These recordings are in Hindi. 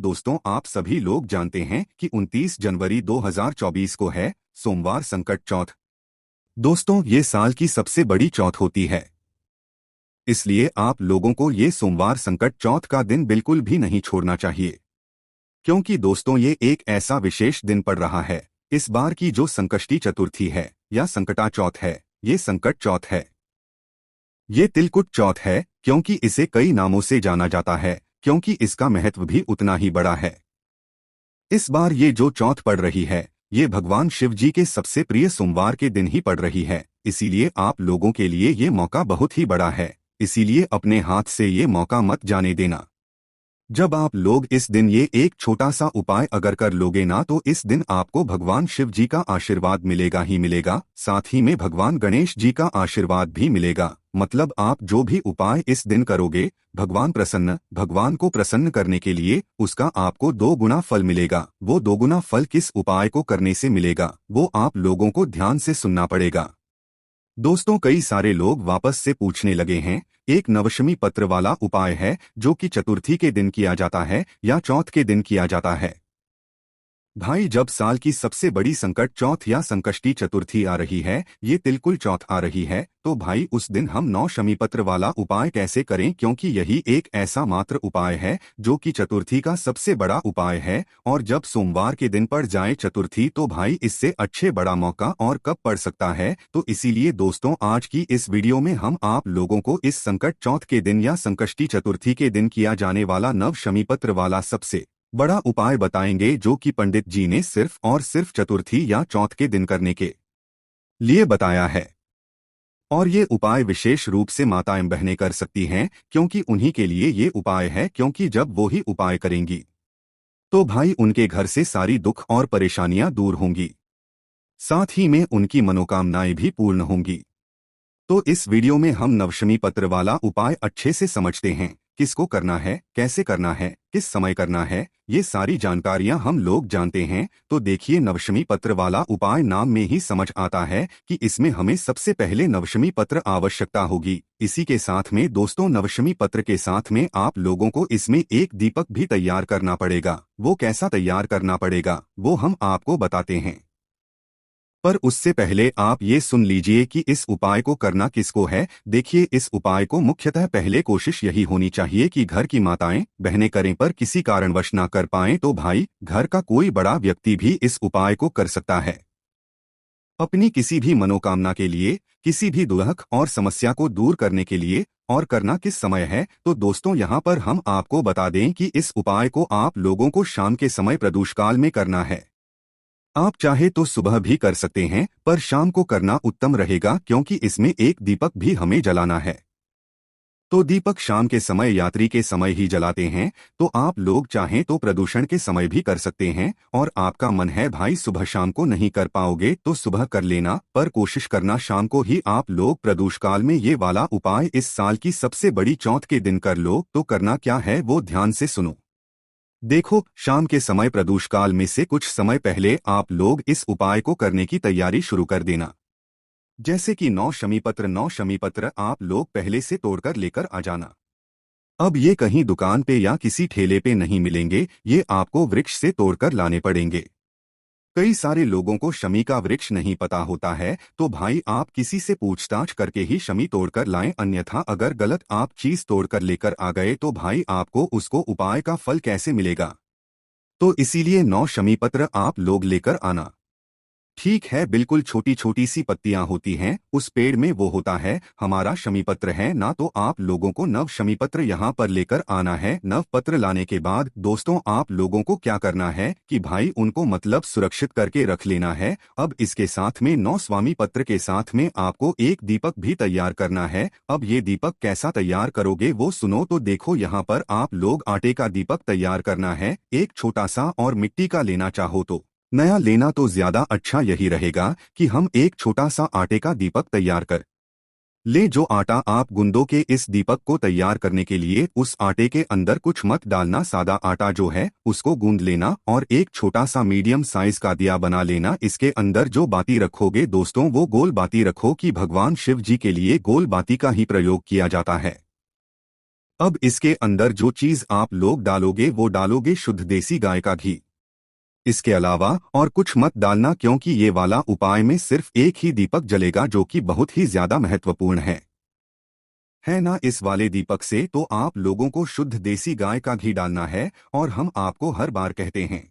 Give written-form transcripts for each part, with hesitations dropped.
दोस्तों, आप सभी लोग जानते हैं कि 29 जनवरी 2024 को है सोमवार संकट चौथ। दोस्तों, ये साल की सबसे बड़ी चौथ होती है, इसलिए आप लोगों को ये सोमवार संकट चौथ का दिन बिल्कुल भी नहीं छोड़ना चाहिए, क्योंकि दोस्तों ये एक ऐसा विशेष दिन पड़ रहा है। इस बार की जो संकष्टी चतुर्थी है या संकटा चौथ है, ये संकट चौथ है। ये तिलकुट चौथ है क्योंकि इसे कई नामों से जाना जाता है, क्योंकि इसका महत्व भी उतना ही बड़ा है। इस बार ये जो चौथ पड़ रही है, ये भगवान शिव जी के सबसे प्रिय सोमवार के दिन ही पड़ रही है, इसीलिए आप लोगों के लिए ये मौका बहुत ही बड़ा है। इसीलिए अपने हाथ से ये मौका मत जाने देना। जब आप लोग इस दिन ये एक छोटा सा उपाय अगर कर लोगे ना, तो इस दिन आपको भगवान शिव जी का आशीर्वाद मिलेगा ही मिलेगा, साथ ही में भगवान गणेश जी का आशीर्वाद भी मिलेगा। मतलब आप जो भी उपाय इस दिन करोगे, भगवान को प्रसन्न करने के लिए उसका आपको 2 गुना फल मिलेगा। वो 2 गुना फल किस उपाय को करने से मिलेगा, वो आप लोगों को ध्यान से सुनना पड़ेगा। दोस्तों, कई सारे लोग वापस से पूछने लगे हैं, एक नवशमी पत्र वाला उपाय है जो कि चतुर्थी के दिन किया जाता है या चौथ के दिन किया जाता है। भाई, जब साल की सबसे बड़ी संकट चौथ या संकष्टी चतुर्थी आ रही है, ये तिलकुल चौथ आ रही है, तो भाई उस दिन हम 9 शमी पत्र वाला उपाय कैसे करें, क्योंकि यही एक ऐसा मात्र उपाय है जो कि चतुर्थी का सबसे बड़ा उपाय है। और जब सोमवार के दिन पड़ जाए चतुर्थी, तो भाई इससे अच्छे बड़ा मौका और कब पड़ सकता है। तो इसीलिए दोस्तों, आज की इस वीडियो में हम आप लोगों को इस संकट चौथ के दिन या संकष्टी चतुर्थी के दिन किया जाने वाला नव शमी पत्र वाला सबसे बड़ा उपाय बताएंगे, जो कि पंडित जी ने सिर्फ और सिर्फ चतुर्थी या चौथ के दिन करने के लिए बताया है। और ये उपाय विशेष रूप से माताएं बहनें कर सकती हैं, क्योंकि उन्हीं के लिए ये उपाय है, क्योंकि जब वो ही उपाय करेंगी तो भाई उनके घर से सारी दुख और परेशानियां दूर होंगी, साथ ही में उनकी मनोकामनाएं भी पूर्ण होंगी। तो इस वीडियो में हम नवशमी पत्र वाला उपाय अच्छे से समझते हैं, किसको करना है, कैसे करना है, किस समय करना है, ये सारी जानकारियां हम लोग जानते हैं। तो देखिए, नवशमी पत्र वाला उपाय नाम में ही समझ आता है कि इसमें हमें सबसे पहले नवशमी पत्र आवश्यकता होगी। इसी के साथ में दोस्तों, नवशमी पत्र के साथ में आप लोगों को इसमें एक दीपक भी तैयार करना पड़ेगा। वो कैसा तैयार करना पड़ेगा, वो हम आपको बताते हैं, पर उससे पहले आप ये सुन लीजिए कि इस उपाय को करना किसको है। देखिए, इस उपाय को मुख्यतः पहले कोशिश यही होनी चाहिए कि घर की माताएं बहनें करें, पर किसी कारणवश ना कर पाएं तो भाई घर का कोई बड़ा व्यक्ति भी इस उपाय को कर सकता है, अपनी किसी भी मनोकामना के लिए, किसी भी दुख और समस्या को दूर करने के लिए। और करना किस समय है, तो दोस्तों यहाँ पर हम आपको बता दें कि इस उपाय को आप लोगों को शाम के समय प्रदोषकाल में करना है। आप चाहे तो सुबह भी कर सकते हैं, पर शाम को करना उत्तम रहेगा, क्योंकि इसमें एक दीपक भी हमें जलाना है। तो दीपक शाम के समय यात्री के समय ही जलाते हैं, तो आप लोग चाहें तो प्रदूषण के समय भी कर सकते हैं। और आपका मन है भाई सुबह शाम को नहीं कर पाओगे तो सुबह कर लेना, पर कोशिश करना शाम को ही आप लोग प्रदोषकाल में ये वाला उपाय इस साल की सबसे बड़ी चौथ के दिन कर लो। तो करना क्या है वो ध्यान से सुनो। देखो, शाम के समय प्रदोषकाल में से कुछ समय पहले आप लोग इस उपाय को करने की तैयारी शुरू कर देना। जैसे कि 9 शमी पत्र आप लोग पहले से तोड़कर लेकर आ जाना। अब ये कहीं दुकान पे या किसी ठेले पे नहीं मिलेंगे, ये आपको वृक्ष से तोड़कर लाने पड़ेंगे। कई सारे लोगों को शमी का वृक्ष नहीं पता होता है, तो भाई आप किसी से पूछताछ करके ही शमी तोड़कर लाएं, अन्यथा अगर गलत आप चीज तोड़कर लेकर आ गए तो भाई आपको उसको उपाय का फल कैसे मिलेगा। तो इसीलिए 9 शमी पत्र आप लोग लेकर आना। ठीक है, बिल्कुल छोटी छोटी सी पत्तियां होती हैं, उस पेड़ में वो होता है हमारा शमी पत्र है ना। तो आप लोगों को नव शमी पत्र यहाँ पर लेकर आना है। नव पत्र लाने के बाद दोस्तों आप लोगों को क्या करना है कि भाई उनको मतलब सुरक्षित करके रख लेना है। अब इसके साथ में 9 स्वामी पत्र के साथ में आपको एक दीपक भी तैयार करना है। अब ये दीपक कैसा तैयार करोगे वो सुनो। तो देखो, यहाँ पर आप लोग आटे का दीपक तैयार करना है, एक छोटा सा, और मिट्टी का लेना चाहो तो नया लेना तो ज्यादा अच्छा यही रहेगा कि हम एक छोटा सा आटे का दीपक तैयार कर ले। जो आटा आप गुंदों के इस दीपक को तैयार करने के लिए उस आटे के अंदर कुछ मत डालना, सादा आटा जो है उसको गूंद लेना और एक छोटा सा मीडियम साइज का दिया बना लेना। इसके अंदर जो बाती रखोगे दोस्तों वो गोल बाती रखो, कि भगवान शिव जी के लिए गोल बाती का ही प्रयोग किया जाता है। अब इसके अंदर जो चीज आप लोग डालोगे वो डालोगे शुद्ध देसी गाय का घी। इसके अलावा और कुछ मत डालना, क्योंकि ये वाला उपाय में सिर्फ एक ही दीपक जलेगा जो कि बहुत ही ज्यादा महत्वपूर्ण है ना। इस वाले दीपक से तो आप लोगों को शुद्ध देसी गाय का घी डालना है। और हम आपको हर बार कहते हैं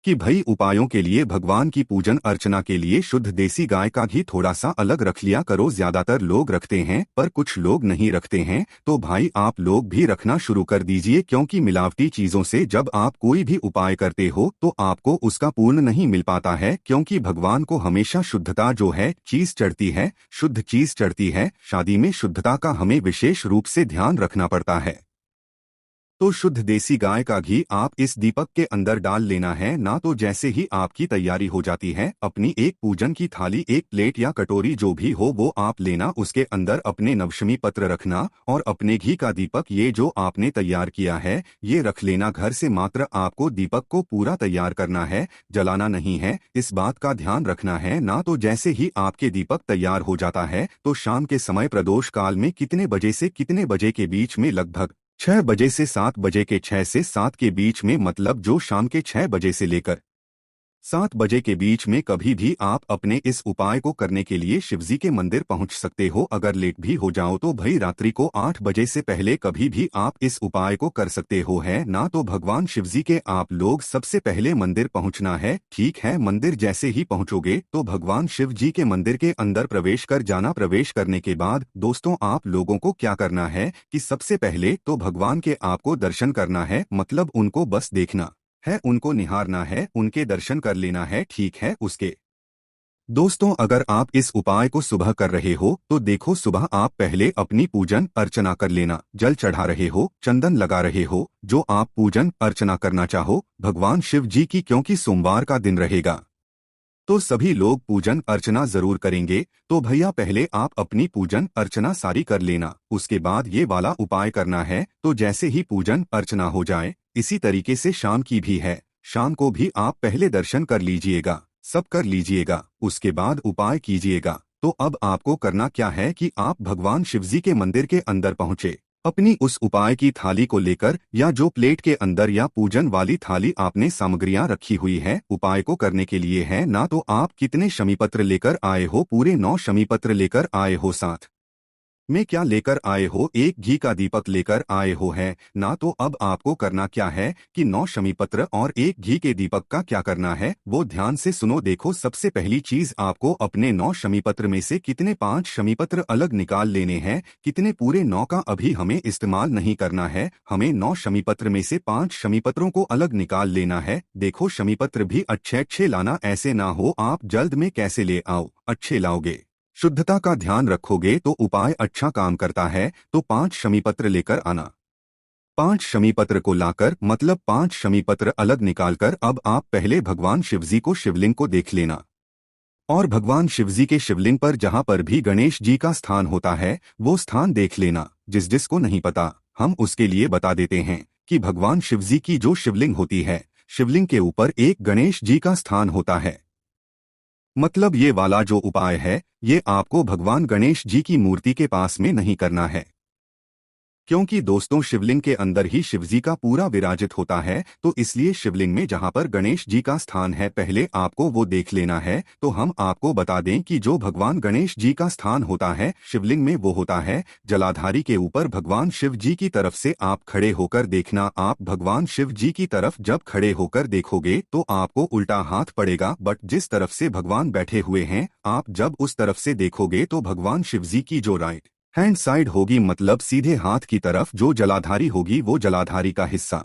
कि भाई उपायों के लिए, भगवान की पूजन अर्चना के लिए शुद्ध देसी गाय का घी थोड़ा सा अलग रख लिया करो। ज्यादातर लोग रखते हैं पर कुछ लोग नहीं रखते हैं, तो भाई आप लोग भी रखना शुरू कर दीजिए, क्योंकि मिलावटी चीजों से जब आप कोई भी उपाय करते हो तो आपको उसका पूर्ण नहीं मिल पाता है, क्योंकि भगवान को हमेशा शुद्धता जो है चीज चढ़ती है, शुद्ध चीज चढ़ती है। शादी में शुद्धता का हमें विशेष रूप से ध्यान रखना पड़ता है। तो शुद्ध देसी गाय का घी आप इस दीपक के अंदर डाल लेना है ना। तो जैसे ही आपकी तैयारी हो जाती है, अपनी एक पूजन की थाली, एक प्लेट या कटोरी जो भी हो वो आप लेना। उसके अंदर अपने नवशमी पत्र रखना और अपने घी का दीपक ये जो आपने तैयार किया है ये रख लेना। घर से मात्र आपको दीपक को पूरा तैयार करना है, जलाना नहीं है, इस बात का ध्यान रखना है ना। तो जैसे ही आपके दीपक तैयार हो जाता है तो शाम के समय प्रदोष काल में कितने बजे से कितने बजे के बीच में, लगभग 6 बजे से 7 बजे के 6 से 7 के बीच में, मतलब जो शाम के 6 बजे से लेकर 7 बजे के बीच में कभी भी आप अपने इस उपाय को करने के लिए शिवजी के मंदिर पहुंच सकते हो। अगर लेट भी हो जाओ तो भाई रात्रि को 8 बजे से पहले कभी भी आप इस उपाय को कर सकते हो, है ना। तो भगवान शिवजी के आप लोग सबसे पहले मंदिर पहुंचना है, ठीक है। मंदिर जैसे ही पहुंचोगे तो भगवान शिव जी के मंदिर के अंदर प्रवेश कर जाना। प्रवेश करने के बाद दोस्तों आप लोगों को क्या करना है कि सबसे पहले तो भगवान के आपको दर्शन करना है, मतलब उनको बस देखना है, उनको निहारना है, उनके दर्शन कर लेना है, ठीक है। उसके दोस्तों अगर आप इस उपाय को सुबह कर रहे हो तो देखो सुबह आप पहले अपनी पूजन अर्चना कर लेना। जल चढ़ा रहे हो, चंदन लगा रहे हो, जो आप पूजन अर्चना करना चाहो भगवान शिव जी की, क्योंकि सोमवार का दिन रहेगा तो सभी लोग पूजन अर्चना जरूर करेंगे। तो भैया पहले आप अपनी पूजन अर्चना सारी कर लेना, उसके बाद ये वाला उपाय करना है। तो जैसे ही पूजन अर्चना हो जाए, इसी तरीके से शाम की भी है, शाम को भी आप पहले दर्शन कर लीजिएगा, सब कर लीजिएगा, उसके बाद उपाय कीजिएगा। तो अब आपको करना क्या है कि आप भगवान शिवजी के मंदिर के अंदर पहुंचे, अपनी उस उपाय की थाली को लेकर, या जो प्लेट के अंदर या पूजन वाली थाली आपने सामग्रियां रखी हुई है उपाय को करने के लिए, है ना। तो आप कितने शमीपत्र लेकर आए हो? पूरे 9 शमीपत्र लेकर आए हो। साथ में क्या लेकर आए हो? एक घी का दीपक लेकर आए हो, है ना। तो अब आपको करना क्या है कि 9 शमीपत्र और एक घी के दीपक का क्या करना है वो ध्यान से सुनो। देखो सबसे पहली चीज आपको अपने 9 शमीपत्र में से कितने 5 शमीपत्र अलग निकाल लेने हैं। कितने? पूरे 9 का अभी हमें इस्तेमाल नहीं करना है, हमें 9 शमीपत्र में से 5 शमीपत्रों को अलग निकाल लेना है। देखो शमीपत्र भी अच्छे अच्छे लाना, ऐसे ना हो आप जल्द में कैसे ले आओ, अच्छे लाओगे, शुद्धता का ध्यान रखोगे तो उपाय अच्छा काम करता है। तो 5 शमीपत्र लेकर आना। 5 शमीपत्र को लाकर, मतलब 5 शमीपत्र अलग निकालकर, अब आप पहले भगवान शिवजी को, शिवलिंग को देख लेना। और भगवान शिवजी के शिवलिंग पर जहां पर भी गणेश जी का स्थान होता है वो स्थान देख लेना। जिस जिसको नहीं पता हम उसके लिए बता देते हैं कि भगवान शिवजी की जो शिवलिंग होती है, शिवलिंग के ऊपर एक गणेश जी का स्थान होता है। मतलब ये वाला जो उपाय है ये आपको भगवान गणेश जी की मूर्ति के पास में नहीं करना है, क्योंकि दोस्तों शिवलिंग के अंदर ही शिवजी का पूरा विराजित होता है। तो इसलिए शिवलिंग में जहां पर गणेश जी का स्थान है पहले आपको वो देख लेना है। तो हम आपको बता दें कि जो भगवान गणेश जी का स्थान होता है शिवलिंग में वो होता है जलाधारी के ऊपर। भगवान शिव जी की तरफ से आप खड़े होकर देखना। आप भगवान शिव जी की तरफ जब खड़े होकर देखोगे तो आपको उल्टा हाथ पड़ेगा, बट जिस तरफ से भगवान बैठे हुए हैं आप जब उस तरफ से देखोगे तो भगवान शिव जी की जो राइट हैंड साइड होगी, मतलब सीधे हाथ की तरफ जो जलाधारी होगी वो जलाधारी का हिस्सा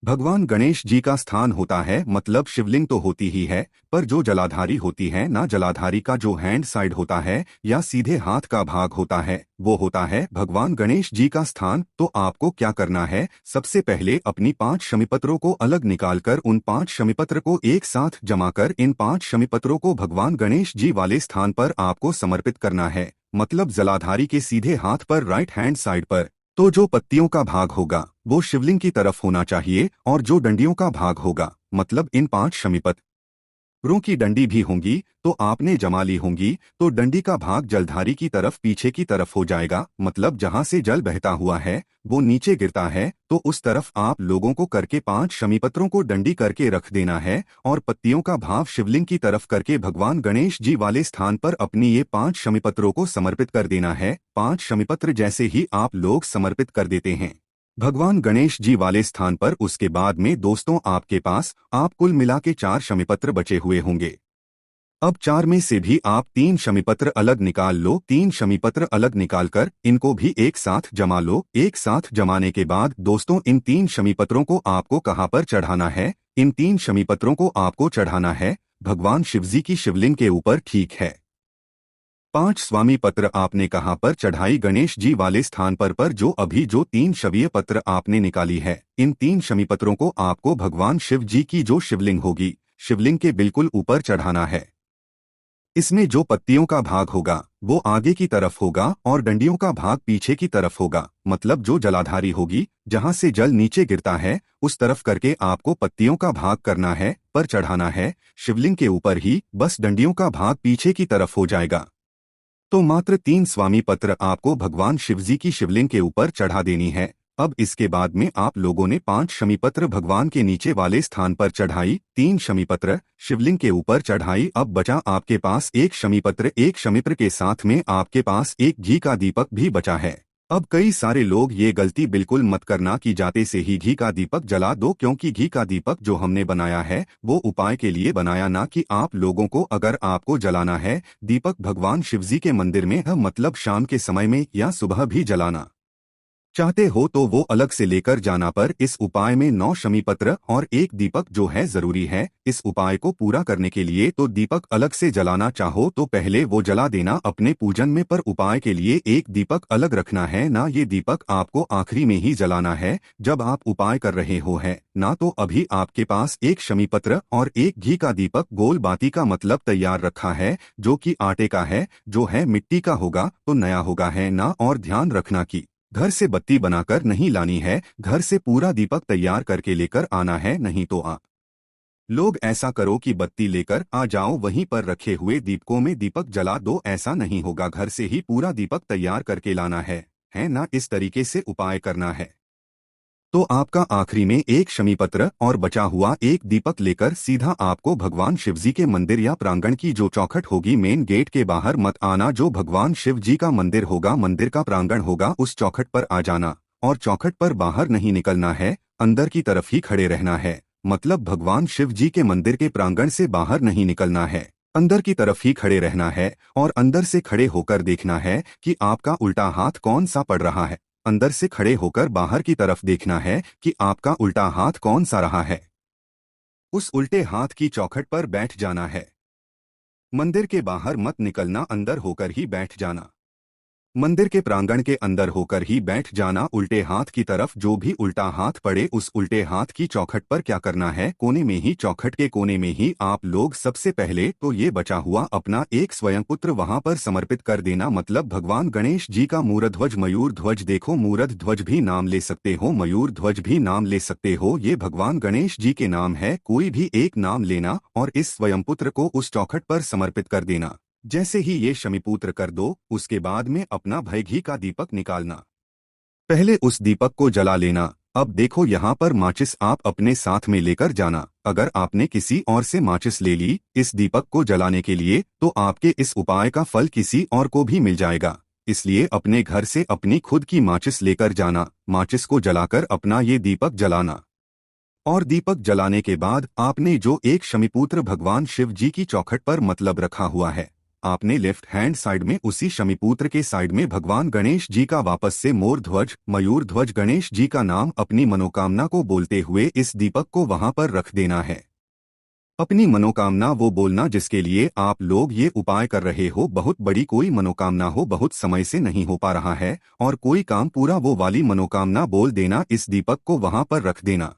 भगवान गणेश जी का स्थान होता है। मतलब शिवलिंग तो होती ही है पर जो जलाधारी होती है ना, जलाधारी का जो हैंड साइड होता है या सीधे हाथ का भाग होता है वो होता है भगवान गणेश जी का स्थान। तो आपको क्या करना है, सबसे पहले अपनी 5 शमीपत्रों को अलग निकालकर उन 5 शमीपत्र को एक साथ जमा कर इन 5 शमीपत्रों को भगवान गणेश जी वाले स्थान पर आपको समर्पित करना है। मतलब जलाधारी के सीधे हाथ पर राइट हैंड साइड पर। तो जो पत्तियों का भाग होगा वो शिवलिंग की तरफ होना चाहिए और जो डंडियों का भाग होगा मतलब इन 5 शमीपत रो की डंडी भी होंगी तो आपने जमा ली होंगी, तो डंडी का भाग जलधारी की तरफ पीछे की तरफ हो जाएगा, मतलब जहां से जल बहता हुआ है वो नीचे गिरता है, तो उस तरफ आप लोगों को करके 5 शमीपत्रों को डंडी करके रख देना है और पत्तियों का भाव शिवलिंग की तरफ करके भगवान गणेश जी वाले स्थान पर अपनी ये 5 शमीपत्रों को समर्पित कर देना है। 5 शमीपत्र जैसे ही आप लोग समर्पित कर देते हैं भगवान गणेश जी वाले स्थान पर, उसके बाद में दोस्तों आपके पास आप कुल मिला के 4 शमीपत्र बचे हुए होंगे। अब 4 में से भी आप 3 शमीपत्र अलग निकाल लो। 3 शमीपत्र अलग निकालकर इनको भी एक साथ जमा लो। एक साथ जमाने के बाद दोस्तों इन 3 शमीपत्रों को आपको कहाँ पर चढ़ाना है? इन 3 शमीपत्रों को आपको चढ़ाना है भगवान शिवजी की शिवलिंग के ऊपर, ठीक है। 5 स्वामी पत्र आपने कहाँ पर चढ़ाई? गणेश जी वाले स्थान पर जो अभी जो 3 शवीय पत्र आपने निकाली है, इन 3 शमी पत्रों को आपको भगवान शिव जी की जो शिवलिंग होगी, शिवलिंग के बिल्कुल ऊपर चढ़ाना है। इसमें जो पत्तियों का भाग होगा वो आगे की तरफ होगा और डंडियों का भाग पीछे की तरफ होगा, मतलब जो जलाधारी होगी जहां से जल नीचे गिरता है उस तरफ करके आपको पत्तियों का भाग करना है, पर चढ़ाना है शिवलिंग के ऊपर ही, बस डंडियों का भाग पीछे की तरफ हो जाएगा। तो मात्र 3 स्वामी पत्र आपको भगवान शिवजी की शिवलिंग के ऊपर चढ़ा देनी है। अब इसके बाद में आप लोगों ने 5 शमीपत्र भगवान के नीचे वाले स्थान पर चढ़ाई, 3 शमीपत्र शिवलिंग के ऊपर चढ़ाई। अब बचा आपके पास एक शमीपत्र, एक शमीपत्र के साथ में आपके पास एक घी का दीपक भी बचा है। अब कई सारे लोग ये गलती बिल्कुल मत करना कि जाते से ही घी का दीपक जला दो, क्योंकि घी का दीपक जो हमने बनाया है वो उपाय के लिए बनाया, ना कि आप लोगों को अगर आपको जलाना है दीपक भगवान शिवजी के मंदिर में, मतलब शाम के समय में या सुबह भी जलाना चाहते हो तो वो अलग से लेकर जाना, पर इस उपाय में 9 शमीपत्र और एक दीपक जो है जरूरी है। इस उपाय को पूरा करने के लिए तो दीपक अलग से जलाना चाहो तो पहले वो जला देना अपने पूजन में, पर उपाय के लिए एक दीपक अलग रखना है ना, ये दीपक आपको आखिरी में ही जलाना है जब आप उपाय कर रहे हो है ना। तो अभी आपके पास एक शमीपत्र और एक घी का दीपक गोल बाती का मतलब तैयार रखा है, जो कि आटे का है, जो है मिट्टी का होगा तो नया होगा है ना। और ध्यान रखना कि घर से बत्ती बनाकर नहीं लानी है, घर से पूरा दीपक तैयार करके लेकर आना है, नहीं तो आप लोग ऐसा करो कि बत्ती लेकर आ जाओ, वहीं पर रखे हुए दीपकों में दीपक जला दो, ऐसा नहीं होगा। घर से ही पूरा दीपक तैयार करके लाना है ना। इस तरीके से उपाय करना है। तो आपका आखिरी में एक शमीपत्र और बचा हुआ एक दीपक लेकर सीधा आपको भगवान शिवजी के मंदिर या प्रांगण की जो चौखट होगी, मेन गेट के बाहर मत आना, जो भगवान शिव जी का मंदिर होगा, मंदिर का प्रांगण होगा, उस चौखट पर आ जाना और चौखट पर बाहर नहीं निकलना है, अंदर की तरफ ही खड़े रहना है। मतलब भगवान शिव जी के मंदिर के प्रांगण से बाहर नहीं निकलना है, अंदर की तरफ ही खड़े रहना है और अंदर से खड़े होकर देखना है कि आपका उल्टा हाथ कौन सा पड़ रहा है। अंदर से खड़े होकर बाहर की तरफ देखना है कि आपका उल्टा हाथ कौन सा रहा है। उस उल्टे हाथ की चौखट पर बैठ जाना है। मंदिर के बाहर मत निकलना, अंदर होकर ही बैठ जाना। मंदिर के प्रांगण के अंदर होकर ही बैठ जाना। उल्टे हाथ की तरफ जो भी उल्टा हाथ पड़े उस उल्टे हाथ की चौखट पर क्या करना है, कोने में ही, चौखट के कोने में ही आप लोग सबसे पहले तो ये बचा हुआ अपना एक स्वयं पुत्र वहां पर समर्पित कर देना। मतलब भगवान गणेश जी का मूर्ध्वज, मयूर ध्वज, देखो मूर्ध ध्वज भी नाम ले सकते हो, मयूर ध्वज भी नाम ले सकते हो, ये भगवान गणेश जी के नाम है, कोई भी एक नाम लेना और इस स्वयं पुत्र को उस चौखट पर समर्पित कर देना। जैसे ही ये शमीपुत्र कर दो उसके बाद में अपना भय घी का दीपक निकालना, पहले उस दीपक को जला लेना। अब देखो यहाँ पर माचिस आप अपने साथ में लेकर जाना। अगर आपने किसी और से माचिस ले ली इस दीपक को जलाने के लिए तो आपके इस उपाय का फल किसी और को भी मिल जाएगा, इसलिए अपने घर से अपनी खुद की माचिस लेकर जाना, माचिस को जलाकर अपना ये दीपक जलाना। और दीपक जलाने के बाद आपने जो एक शमीपुत्र भगवान शिव जी की चौखट पर मतलब रखा हुआ है, आपने लेफ्ट हैंड साइड में उसी शमीपुत्र के साइड में भगवान गणेश जी का वापस से मोर ध्वज, मयूर ध्वज, गणेश जी का नाम अपनी मनोकामना को बोलते हुए इस दीपक को वहां पर रख देना है। अपनी मनोकामना वो बोलना जिसके लिए आप लोग ये उपाय कर रहे हो, बहुत बड़ी कोई मनोकामना हो, बहुत समय से नहीं हो पा रहा है और कोई काम पूरा, वो वाली मनोकामना बोल देना, इस दीपक को वहां पर रख देना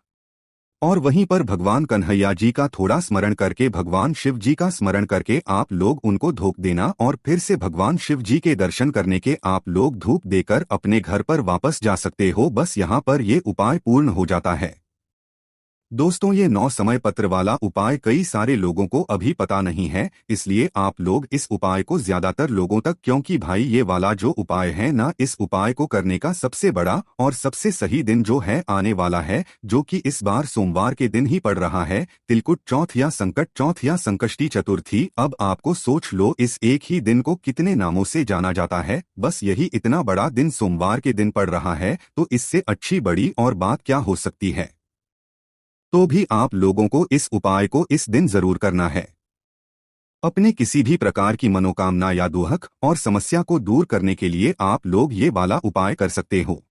और वहीं पर भगवान कन्हैया जी का थोड़ा स्मरण करके, भगवान शिव जी का स्मरण करके आप लोग उनको धूप देना और फिर से भगवान शिव जी के दर्शन करने के आप लोग धूप देकर अपने घर पर वापस जा सकते हो। बस यहाँ पर ये उपाय पूर्ण हो जाता है। दोस्तों, ये 9 समय पत्र वाला उपाय कई सारे लोगों को अभी पता नहीं है, इसलिए आप लोग इस उपाय को ज्यादातर लोगों तक, क्योंकि भाई ये वाला जो उपाय है ना, इस उपाय को करने का सबसे बड़ा और सबसे सही दिन जो है आने वाला है, जो कि इस बार सोमवार के दिन ही पड़ रहा है, तिलकुट चौथ या संकट चौथ या संकष्टी चतुर्थी। अब आपको सोच लो इस एक ही दिन को कितने नामों से जाना जाता है, बस यही इतना बड़ा दिन सोमवार के दिन पड़ रहा है, तो इससे अच्छी बड़ी और बात क्या हो सकती है। तो भी आप लोगों को इस उपाय को इस दिन जरूर करना है। अपने किसी भी प्रकार की मनोकामना या दुहक और समस्या को दूर करने के लिए आप लोग ये वाला उपाय कर सकते हो।